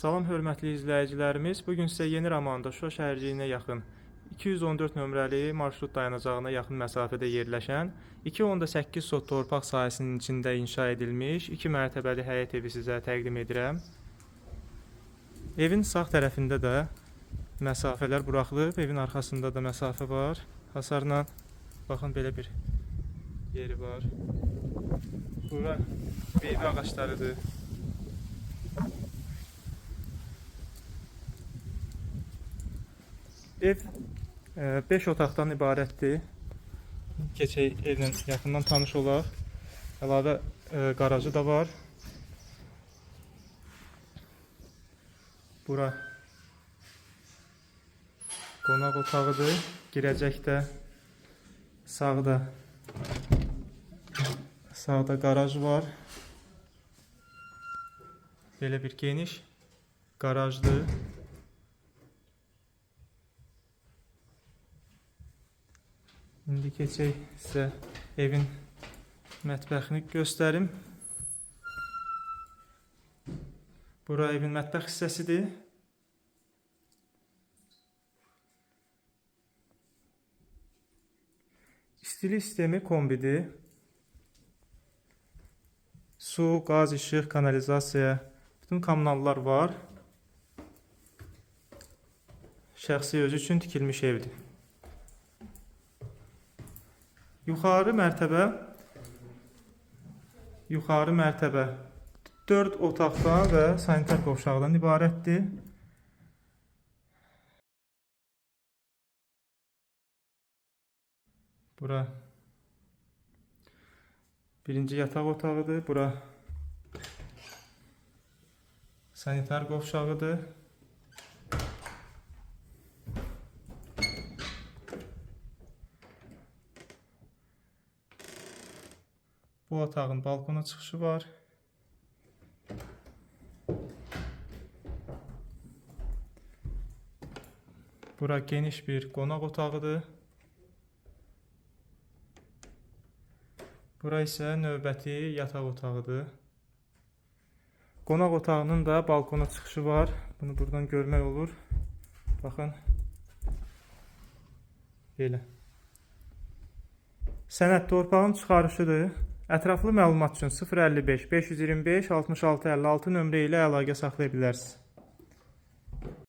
Salam hörmətli izləyicilərimiz. Bugün sizə yeni Ramanda Şuşa şəhərciyinə yaxın 214 nömrəli marşrut dayanacağına yaxın məsafədə yerləşən 2.8 sot torpaq sahəsinin içində inşa edilmiş 2 mərtəbəli həyət evi sizə təqdim edirəm. Evin sağ tərəfində də məsafələr buraxılıb, evin arxasında da məsafə var. Hasarla baxın belə bir yeri var. Bura meyvə ağaclarıdır. Ev 5 otaqdan ibarətdir. Keçək evlə yaxından tanış olaq. Əlavə qarajı da var. Bura qonaq otağıdır. Girəcəkdə sağda qaraj var. Belə bir geniş qarajdır. İndi keçək sizə evin mətbəxini göstərim. Bura evin mətbəx hissəsidir. İstilik sistemi kombidir. Su, qaz, işıq, kanalizasiya, bütün kommunallar var. Şəxsi özü üçün tikilmiş evdir. Yuxarı mərtəbə 4 otaqdan və sanitar qovşaqdan ibarətdir. Bura birinci yataq otağıdır. Bura sanitar qovşağıdır. Bu otağın balkona çıxışı var. Bura geniş bir qonaq otağıdır. Bura isə növbəti yataq otağıdır. Qonaq otağının da balkona çıxışı var. Bunu buradan görmək olur. Baxın. Belə. Sənəd torpağın çıxarışıdır. Ətraflı məlumat üçün 055 525 66 56 nömrə ilə əlaqə saxlaya bilərsiniz.